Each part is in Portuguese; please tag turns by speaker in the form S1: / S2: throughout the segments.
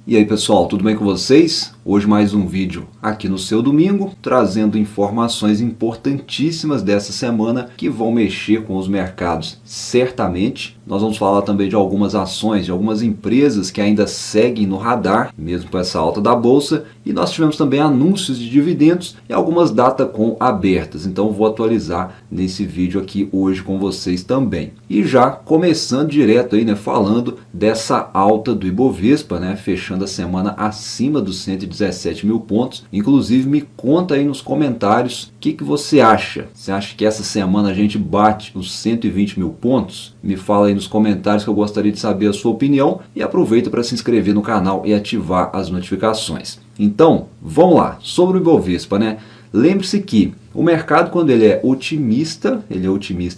S1: E aí pessoal, tudo bem com vocês? Hoje mais um vídeo aqui no seu domingo, trazendo informações importantíssimas dessa semana que vão mexer com os mercados certamente. Nós vamos falar também de algumas ações, de algumas empresas que ainda seguem no radar, mesmo com essa alta da bolsa. E nós tivemos também anúncios de dividendos e algumas datacom abertas. Então vou atualizar nesse vídeo aqui hoje com vocês também. E já começando direto aí, falando dessa alta do Ibovespa, fechando a semana acima dos 117 mil pontos. Inclusive me conta aí nos comentários o que você acha. Você acha que essa semana a gente bate os 120 mil pontos? Me fala aí nos comentários que eu gostaria de saber a sua opinião e aproveita para se inscrever no canal e ativar as notificações. Então, vamos lá, sobre o Ibovespa, Lembre-se que o mercado, quando ele é otimista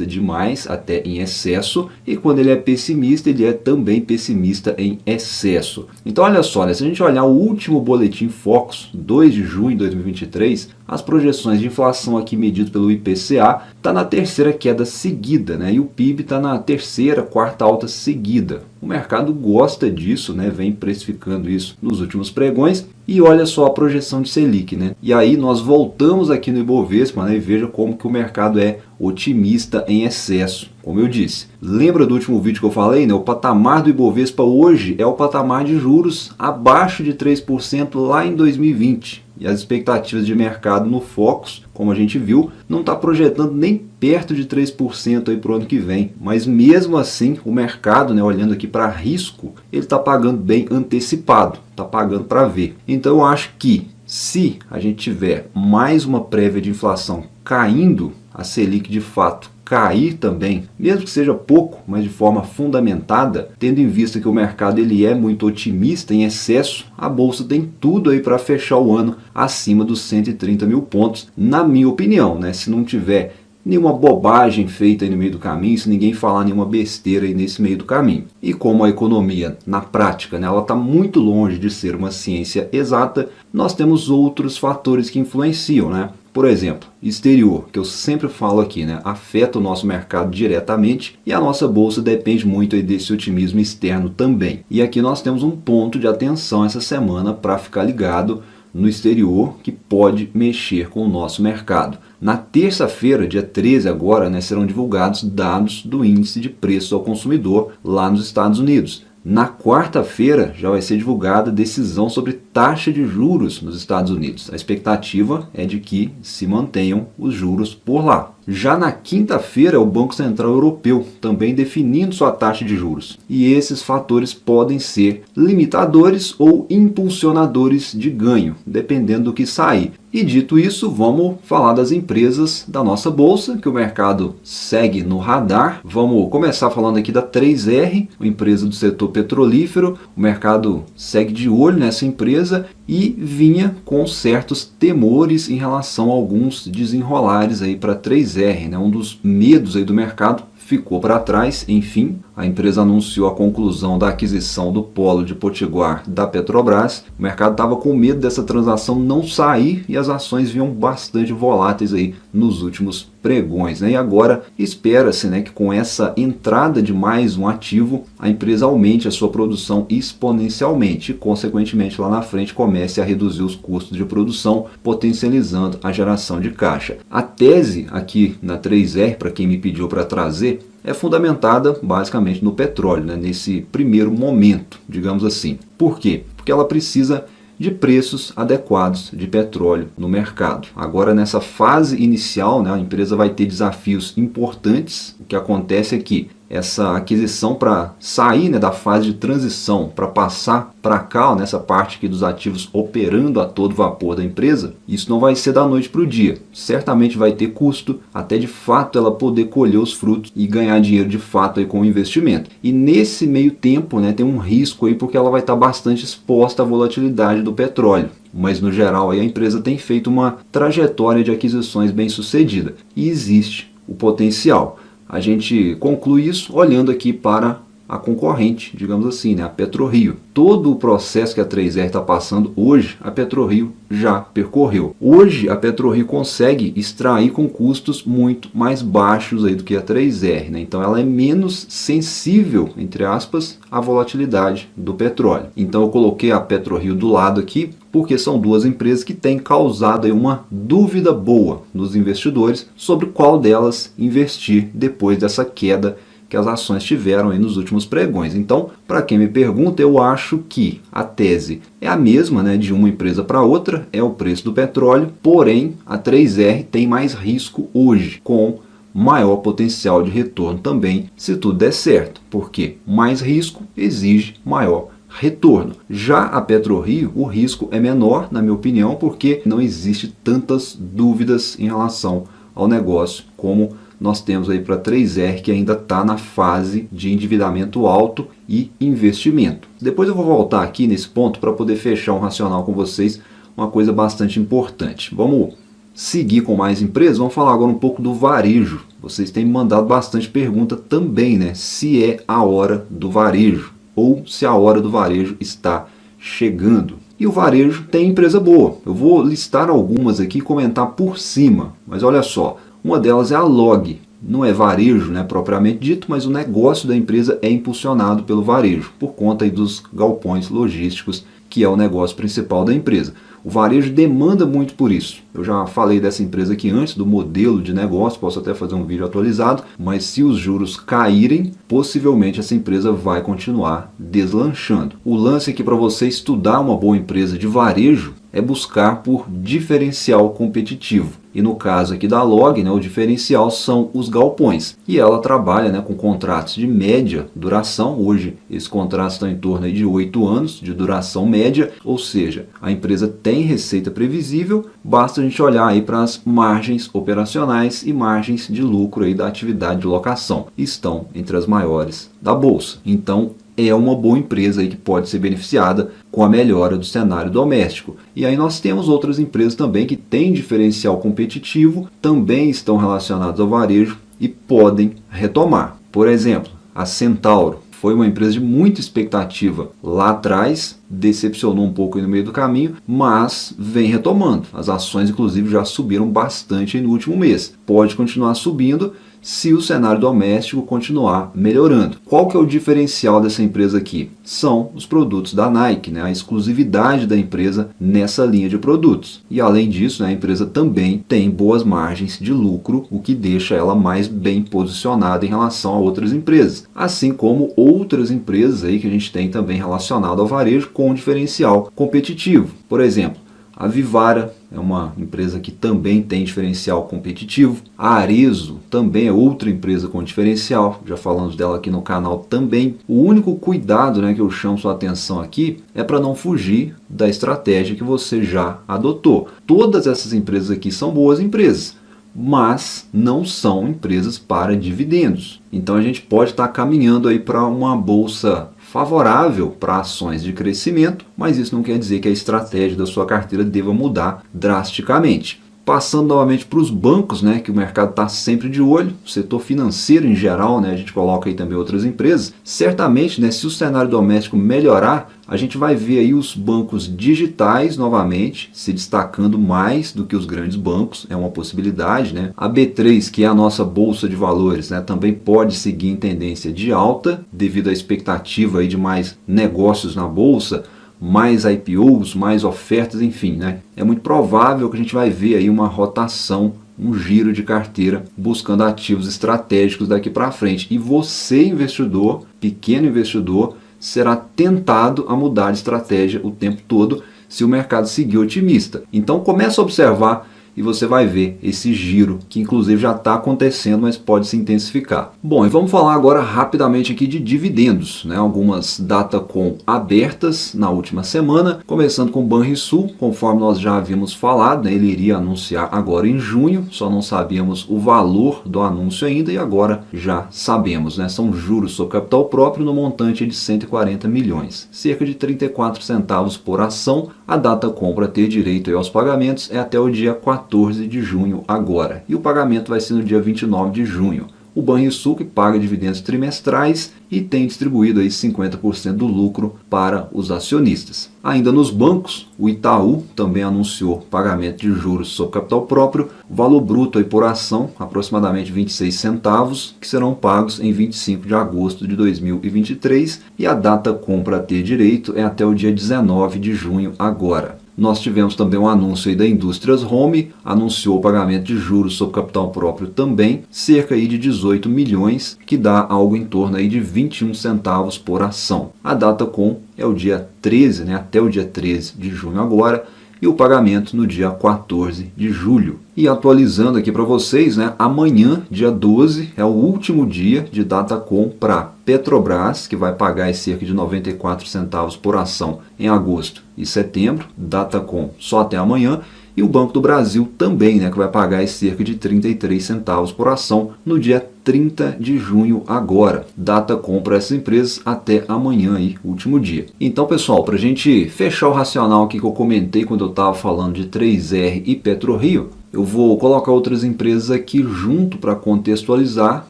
S1: demais, até em excesso, e quando ele é pessimista, ele é também pessimista em excesso. Então, olha só, se a gente olhar o último boletim Focus, 2 de junho de 2023, as projeções de inflação aqui medido pelo IPCA está na terceira queda seguida, e o PIB está na terceira, quarta alta seguida. O mercado gosta disso, vem precificando isso nos últimos pregões. E olha só a projeção de Selic, E aí nós voltamos aqui no Ibovespa, e veja como que o mercado é otimista em excesso. Como eu disse, lembra do último vídeo que eu falei, O patamar do Ibovespa hoje é o patamar de juros abaixo de 3% lá em 2020. E as expectativas de mercado no Focus, como a gente viu, não está projetando nem perto de 3% aí para o ano que vem. Mas mesmo assim, o mercado, olhando aqui para risco, ele está pagando bem antecipado, está pagando para ver. Então eu acho que se a gente tiver mais uma prévia de inflação caindo, a Selic de fato cair também, mesmo que seja pouco, mas de forma fundamentada, tendo em vista que o mercado ele é muito otimista em excesso, a bolsa tem tudo aí para fechar o ano acima dos 130 mil pontos, na minha opinião, Se não tiver nenhuma bobagem feita aí no meio do caminho, se ninguém falar nenhuma besteira aí nesse meio do caminho. E como a economia, na prática, ela está muito longe de ser uma ciência exata, nós temos outros fatores que influenciam, Por exemplo, exterior, que eu sempre falo aqui, afeta o nosso mercado diretamente e a nossa bolsa depende muito aí desse otimismo externo também. E aqui nós temos um ponto de atenção essa semana para ficar ligado no exterior que pode mexer com o nosso mercado. Na terça-feira, dia 13 agora, serão divulgados dados do índice de preços ao consumidor lá nos Estados Unidos. Na quarta-feira já vai ser divulgada a decisão sobre taxa de juros nos Estados Unidos. A expectativa é de que se mantenham os juros por lá. Já na quinta-feira, o Banco Central Europeu também definindo sua taxa de juros. E esses fatores podem ser limitadores ou impulsionadores de ganho, dependendo do que sair. E dito isso, vamos falar das empresas da nossa bolsa, que o mercado segue no radar. Vamos começar falando aqui da 3R, uma empresa do setor petrolífero. O mercado segue de olho nessa empresa e vinha com certos temores em relação a alguns desenrolares aí para 3R, Um dos medos aí do mercado ficou para trás. Enfim, a empresa anunciou a conclusão da aquisição do polo de Potiguar da Petrobras. O mercado estava com medo dessa transação não sair e as ações vinham bastante voláteis aí nos últimos pregões. E agora espera-se que com essa entrada de mais um ativo, a empresa aumente a sua produção exponencialmente e, consequentemente, lá na frente comece a reduzir os custos de produção, potencializando a geração de caixa. A tese aqui na 3R, para quem me pediu para trazer, é fundamentada basicamente no petróleo, nesse primeiro momento, digamos assim. Por quê? Porque ela precisa de preços adequados de petróleo no mercado. Agora, nessa fase inicial, a empresa vai ter desafios importantes. O que acontece é que essa aquisição para sair da fase de transição, para passar para cá, nessa parte aqui dos ativos operando a todo vapor da empresa, isso não vai ser da noite para o dia. Certamente vai ter custo, até de fato ela poder colher os frutos e ganhar dinheiro de fato aí com o investimento. E nesse meio tempo tem um risco aí, porque ela vai estar bastante exposta à volatilidade do petróleo. Mas no geral aí a empresa tem feito uma trajetória de aquisições bem sucedida e existe o potencial. A gente conclui isso olhando aqui para a concorrente, digamos assim, né, a PetroRio. Todo o processo que a 3R está passando hoje, a PetroRio já percorreu. Hoje a PetroRio consegue extrair com custos muito mais baixos aí do que a 3R, né? Então ela é menos sensível, entre aspas, à volatilidade do petróleo. Então eu coloquei a PetroRio do lado aqui, porque são duas empresas que têm causado aí uma dúvida boa nos investidores sobre qual delas investir depois dessa queda que as ações tiveram aí nos últimos pregões. Então, para quem me pergunta, eu acho que a tese é a mesma, né, de uma empresa para outra, é o preço do petróleo, porém a 3R tem mais risco hoje, com maior potencial de retorno também, se tudo der certo, porque mais risco exige maior retorno. Já a PetroRio, o risco é menor, na minha opinião, porque não existe tantas dúvidas em relação ao negócio como nós temos aí para a 3R, que ainda está na fase de endividamento alto e investimento. Depois eu vou voltar aqui nesse ponto para poder fechar um racional com vocês, uma coisa bastante importante. Vamos seguir com mais empresas, vamos falar agora um pouco do varejo. Vocês têm me mandado bastante pergunta também, né? Se é a hora do varejo ou se a hora do varejo está chegando. E o varejo tem empresa boa. Eu vou listar algumas aqui e comentar por cima, mas olha só. Uma delas é a LOG. Não é varejo, né, propriamente dito, mas o negócio da empresa é impulsionado pelo varejo, por conta aí dos galpões logísticos, que é o negócio principal da empresa. O varejo demanda muito por isso. Eu já falei dessa empresa aqui antes, do modelo de negócio, posso até fazer um vídeo atualizado, mas se os juros caírem, possivelmente essa empresa vai continuar deslanchando. O lance aqui para você estudar uma boa empresa de varejo é buscar por diferencial competitivo. E no caso aqui da LOG, né, o diferencial são os galpões. E ela trabalha, né, com contratos de média duração. Hoje esses contratos estão em torno aí de 8 anos de duração média, ou seja, a empresa tem receita previsível, basta a gente olhar aí para as margens operacionais e margens de lucro aí da atividade de locação. Estão entre as maiores da bolsa. Então é uma boa empresa aí que pode ser beneficiada com a melhora do cenário doméstico. E aí nós temos outras empresas também que têm diferencial competitivo, também estão relacionadas ao varejo e podem retomar. Por exemplo, a Centauro foi uma empresa de muita expectativa lá atrás, decepcionou um pouco aí no meio do caminho, mas vem retomando. As ações inclusive já subiram bastante aí no último mês. Pode continuar subindo se o cenário doméstico continuar melhorando. Qual que é o diferencial dessa empresa aqui? São os produtos da Nike, né? A exclusividade da empresa nessa linha de produtos. E além disso, né, a empresa também tem boas margens de lucro, o que deixa ela mais bem posicionada em relação a outras empresas. Assim como outras empresas aí que a gente tem também relacionado ao varejo com diferencial competitivo. Por exemplo, a Vivara é uma empresa que também tem diferencial competitivo. A Arezzo também é outra empresa com diferencial, já falamos dela aqui no canal também. O único cuidado, né, que eu chamo sua atenção aqui é para não fugir da estratégia que você já adotou. Todas essas empresas aqui são boas empresas, mas não são empresas para dividendos. Então a gente pode estar caminhando aí para uma bolsa favorável para ações de crescimento, mas isso não quer dizer que a estratégia da sua carteira deva mudar drasticamente. Passando novamente para os bancos, né, que o mercado está sempre de olho, o setor financeiro em geral, né, a gente coloca aí também outras empresas. Certamente, né, se o cenário doméstico melhorar, a gente vai ver aí os bancos digitais novamente se destacando mais do que os grandes bancos, é uma possibilidade, né? A B3, que é a nossa bolsa de valores, né, também pode seguir em tendência de alta devido à expectativa aí de mais negócios na bolsa, mais IPOs, mais ofertas, enfim, né? É muito provável que a gente vai ver aí uma rotação, um giro de carteira buscando ativos estratégicos daqui para frente. E você, investidor, pequeno investidor, será tentado a mudar de estratégia o tempo todo se o mercado seguir otimista. Então começa a observar e você vai ver esse giro, que inclusive já está acontecendo, mas pode se intensificar. Bom, e vamos falar agora rapidamente aqui de dividendos, né? Algumas Datacom abertas na última semana, começando com o Banrisul, conforme nós já havíamos falado, né? Ele iria anunciar agora em junho, só não sabíamos o valor do anúncio ainda e agora já sabemos, né? São juros sobre capital próprio no montante de 140 milhões, cerca de 34 centavos por ação. A Datacom para ter direito aos pagamentos é até o dia 14 de junho agora, e o pagamento vai ser no dia 29 de junho. o Banrisul, que paga dividendos trimestrais e tem distribuído aí 50% do lucro para os acionistas. Ainda nos bancos, o Itaú também anunciou pagamento de juros sobre capital próprio, valor bruto aí por ação, aproximadamente 26 centavos, que serão pagos em 25 de agosto de 2023, e a data compra a ter direito é até o dia 19 de junho agora. Nós tivemos também um anúncio aí da Indústrias Home, anunciou o pagamento de juros sobre capital próprio também, cerca aí de 18 milhões, que dá algo em torno aí de 21 centavos por ação. A data com é o dia 13, até o dia 13 de junho agora, e o pagamento no dia 14 de julho. E atualizando aqui para vocês, amanhã, dia 12, é o último dia de Datacom para Petrobras, que vai pagar cerca de 94 centavos por ação em agosto e setembro, Datacom só até amanhã, e o Banco do Brasil também, que vai pagar cerca de 33 centavos por ação no dia 30 de junho agora. Data compra essas empresas até amanhã, aí, último dia. Então, pessoal, para a gente fechar o racional aqui que eu comentei quando eu estava falando de 3R e PetroRio, eu vou colocar outras empresas aqui junto para contextualizar.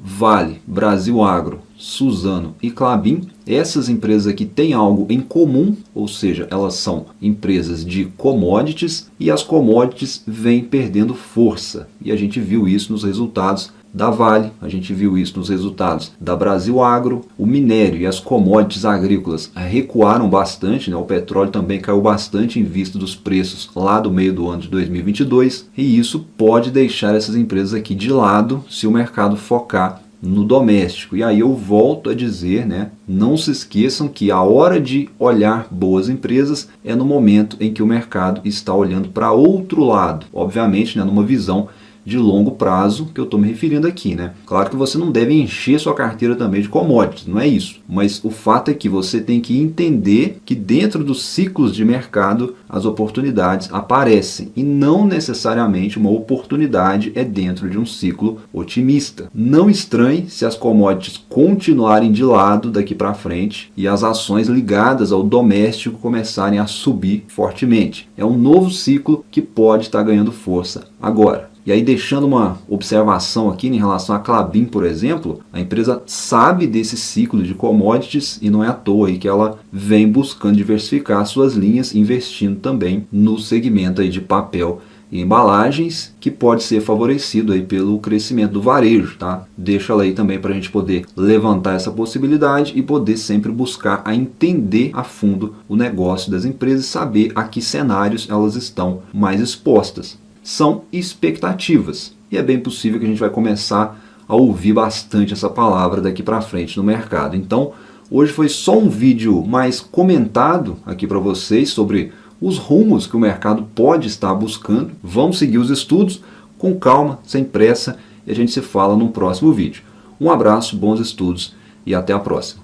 S1: Vale, Brasil Agro, Suzano e Klabin. Essas empresas aqui têm algo em comum, ou seja, elas são empresas de commodities e as commodities vêm perdendo força. E a gente viu isso nos resultados da Vale, a gente viu isso nos resultados da Brasil Agro. O minério e as commodities agrícolas recuaram bastante, o petróleo também caiu bastante em vista dos preços lá do meio do ano de 2022, e isso pode deixar essas empresas aqui de lado se o mercado focar no doméstico. E aí eu volto a dizer, não se esqueçam que a hora de olhar boas empresas é no momento em que o mercado está olhando para outro lado, obviamente numa visão de longo prazo que eu estou me referindo aqui, Claro que você não deve encher sua carteira também de commodities, não é isso. Mas o fato é que você tem que entender que dentro dos ciclos de mercado as oportunidades aparecem e não necessariamente uma oportunidade é dentro de um ciclo otimista. Não estranhe se as commodities continuarem de lado daqui para frente e as ações ligadas ao doméstico começarem a subir fortemente. É um novo ciclo que pode estar ganhando força agora. E aí, deixando uma observação aqui em relação a Klabin, por exemplo, a empresa sabe desse ciclo de commodities e não é à toa aí que ela vem buscando diversificar suas linhas, investindo também no segmento aí de papel e embalagens, que pode ser favorecido aí pelo crescimento do varejo, Deixa ela aí também para a gente poder levantar essa possibilidade e poder sempre buscar a entender a fundo o negócio das empresas e saber a que cenários elas estão mais expostas. São expectativas, e é bem possível que a gente vai começar a ouvir bastante essa palavra daqui para frente no mercado. Então, hoje foi só um vídeo mais comentado aqui para vocês sobre os rumos que o mercado pode estar buscando. Vamos seguir os estudos com calma, sem pressa, e a gente se fala no próximo vídeo. Um abraço, bons estudos e até a próxima.